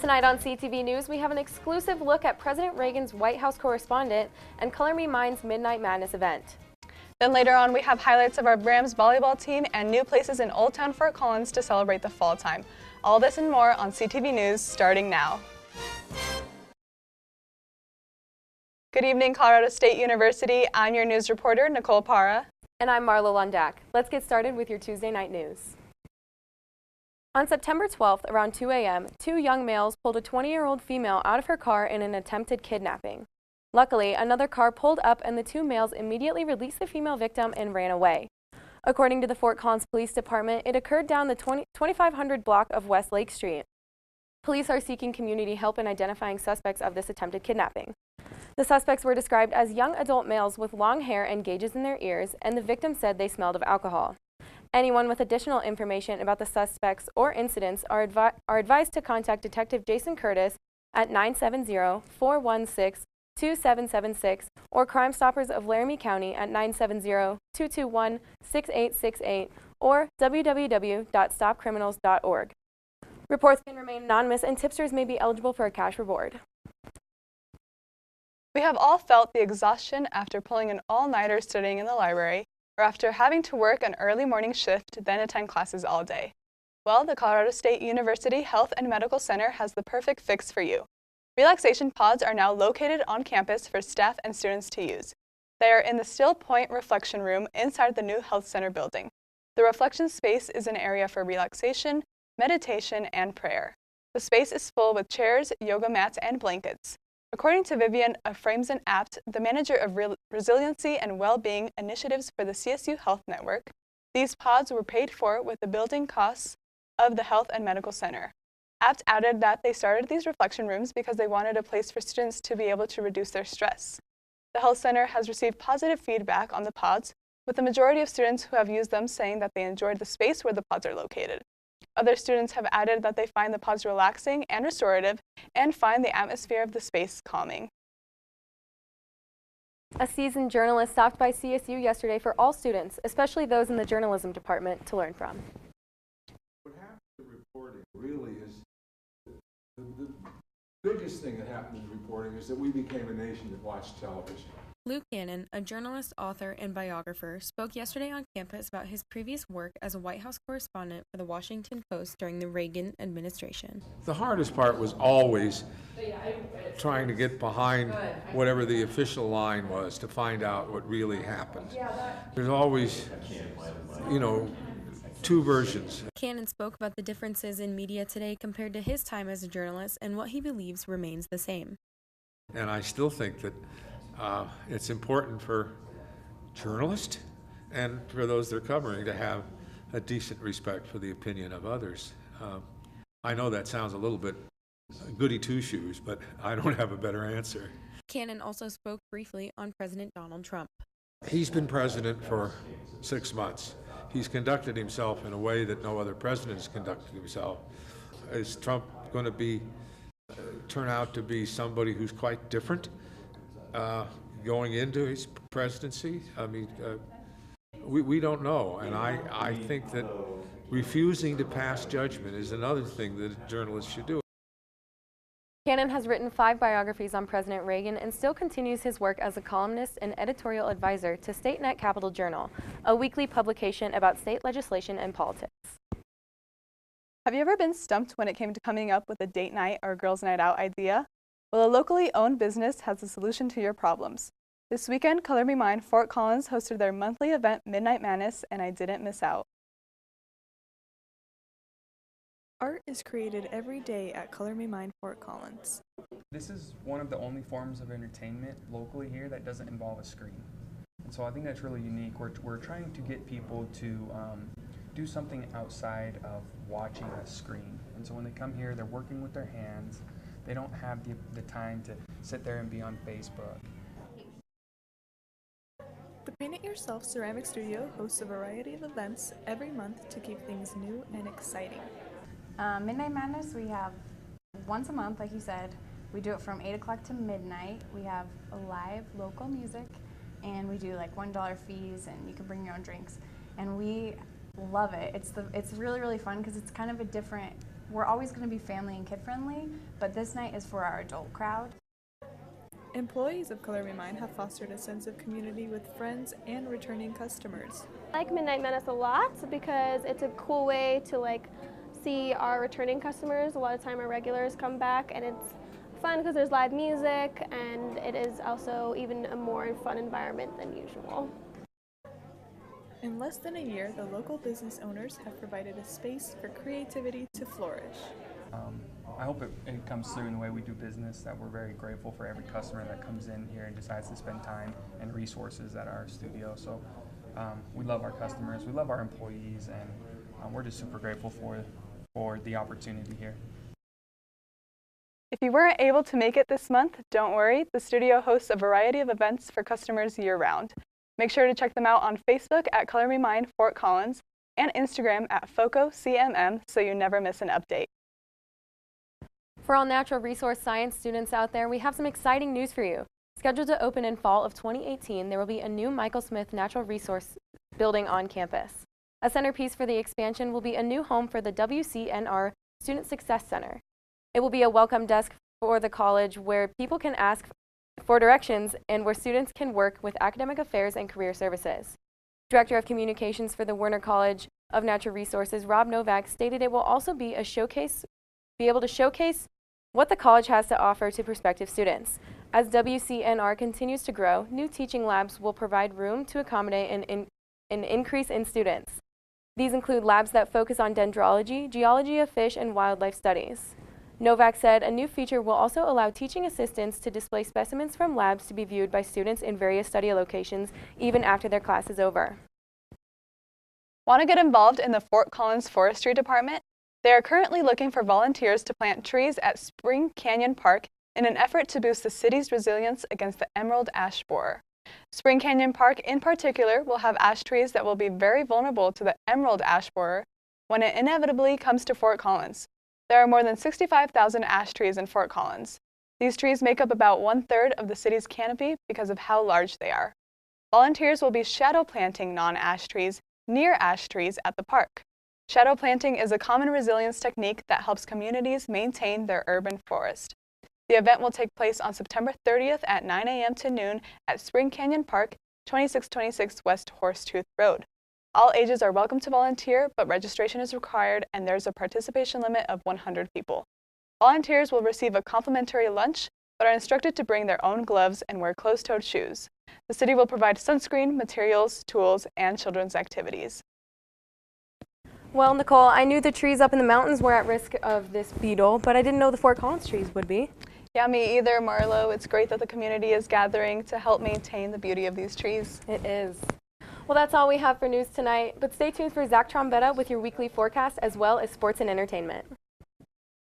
Tonight on CTV News, we have an exclusive look at President Reagan's White House correspondent and Color Me Mine's Midnight Madness event. Then later on, we have highlights of our Rams volleyball team and new places in Old Town Fort Collins to celebrate the fall time. All this and more on CTV News starting now. Good evening, Colorado State University. I'm your news reporter, Nicole Parra. And I'm Marla Lundak. Let's get started with your Tuesday night news. On September 12th, around 2 a.m., two young males pulled a 20-year-old female out of her car in an attempted kidnapping. Luckily, another car pulled up and the two males immediately released the female victim and ran away. According to the Fort Collins Police Department, it occurred down the 2500 block of West Lake Street. Police are seeking community help in identifying suspects of this attempted kidnapping. The suspects were described as young adult males with long hair and gauges in their ears, and the victim said they smelled of alcohol. Anyone with additional information about the suspects or incidents are advised to contact Detective Jason Curtis at 970-416-2776 or Crime Stoppers of Laramie County at 970-221-6868 or www.stopcriminals.org. Reports can remain anonymous and tipsters may be eligible for a cash reward. We have all felt the exhaustion after pulling an all-nighter studying in the library, or after having to work an early morning shift, then attend classes all day. Well, the Colorado State University Health and Medical Center has the perfect fix for you. Relaxation pods are now located on campus for staff and students to use. They are in the Still Point Reflection Room inside the new Health Center building. The reflection space is an area for relaxation, meditation, and prayer. The space is full with chairs, yoga mats, and blankets. According to Vivian of Frames and Apt, the manager of Resiliency and Well-Being Initiatives for the CSU Health Network, these pods were paid for with the building costs of the Health and Medical Center. Apt added that they started these reflection rooms because they wanted a place for students to be able to reduce their stress. The Health Center has received positive feedback on the pods, with the majority of students who have used them saying that they enjoyed the space where the pods are located. Other students have added that they find the pods relaxing and restorative and find the atmosphere of the space calming. A seasoned journalist stopped by CSU yesterday for all students, especially those in the journalism department, to learn from. What happened to reporting really is the biggest thing that happened in reporting is that we became a nation that watched television. Luke Cannon, a journalist, author, and biographer, spoke yesterday on campus about his previous work as a White House correspondent for the Washington Post during the Reagan administration. The hardest part was always trying to get behind whatever the official line was to find out what really happened. There's always, two versions. Cannon spoke about the differences in media today compared to his time as a journalist and what he believes remains the same. And I still think that it's important for journalists and for those they're covering to have a decent respect for the opinion of others. I know that sounds a little bit goody two-shoes, but I don't have a better answer. Cannon also spoke briefly on President Donald Trump. He's been president for 6 months. He's conducted himself in a way that no other president has conducted himself. Is Trump going to turn out to be somebody who's quite different going into his presidency? I mean, we don't know, and I think that refusing to pass judgment is another thing that journalists should do. Cannon has written 5 biographies on President Reagan and still continues his work as a columnist and editorial advisor to StateNet Capital Journal, a weekly publication about state legislation and politics. Have you ever been stumped when it came to coming up with a date night or girls' night out idea? Well, a locally owned business has a solution to your problems. This weekend, Color Me Mine Fort Collins hosted their monthly event, Midnight Madness, and I didn't miss out. Art is created every day at Color Me Mine Fort Collins. This is one of the only forms of entertainment locally here that doesn't involve a screen. And so I think that's really unique. We're trying to get people to do something outside of watching a screen. And so when they come here, they're working with their hands. They don't have the time to sit there and be on Facebook. The Paint It Yourself Ceramic Studio hosts a variety of events every month to keep things new and exciting. Midnight Madness, we have once a month, like you said. We do it from 8 o'clock to midnight. We have a live local music, and we do like $1 fees, and you can bring your own drinks. And we love it. It's really, really fun because it's kind of a different, we're always going to be family and kid friendly, but this night is for our adult crowd. Employees of Color Me Mine have fostered a sense of community with friends and returning customers. I like Midnight Menace a lot because it's a cool way to see our returning customers. A lot of time our regulars come back, and it's fun because there's live music, and it is also even a more fun environment than usual. In less than a year, the local business owners have provided a space for creativity to flourish. I hope it comes through in the way we do business, that we're very grateful for every customer that comes in here and decides to spend time and resources at our studio. So we love our customers, we love our employees, and we're just super grateful for the opportunity here. If you weren't able to make it this month, don't worry. The studio hosts a variety of events for customers year-round. Make sure to check them out on Facebook at Color Me Mine Fort Collins and Instagram at FocoCMM so you never miss an update. For all natural resource science students out there, we have some exciting news for you. Scheduled to open in fall of 2018, there will be a new Michael Smith Natural Resource building on campus. A centerpiece for the expansion will be a new home for the WCNR Student Success Center. It will be a welcome desk for the college where people can ask for directions and where students can work with academic affairs and career services. Director of Communications for the Werner College of Natural Resources, Rob Novak, stated it will also be able to showcase what the college has to offer to prospective students. As WCNR continues to grow, new teaching labs will provide room to accommodate an increase in students. These include labs that focus on dendrology, geology of fish, and wildlife studies. Novak said a new feature will also allow teaching assistants to display specimens from labs to be viewed by students in various study locations even after their class is over. Want to get involved in the Fort Collins Forestry Department? They are currently looking for volunteers to plant trees at Spring Canyon Park in an effort to boost the city's resilience against the emerald ash borer. Spring Canyon Park in particular will have ash trees that will be very vulnerable to the emerald ash borer when it inevitably comes to Fort Collins. There are more than 65,000 ash trees in Fort Collins. These trees make up about 1/3 of the city's canopy because of how large they are. Volunteers will be shadow planting non-ash trees near ash trees at the park. Shadow planting is a common resilience technique that helps communities maintain their urban forest. The event will take place on September 30th at 9 a.m. to noon at Spring Canyon Park, 2626 West Horsetooth Road. All ages are welcome to volunteer, but registration is required and there's a participation limit of 100 people. Volunteers will receive a complimentary lunch, but are instructed to bring their own gloves and wear closed-toed shoes. The city will provide sunscreen, materials, tools, and children's activities. Well, Nicole, I knew the trees up in the mountains were at risk of this beetle, but I didn't know the Fort Collins trees would be. Yeah, me either, Marlo. It's great that the community is gathering to help maintain the beauty of these trees. It is. Well, that's all we have for news tonight, but stay tuned for Zach Trombetta with your weekly forecast as well as sports and entertainment.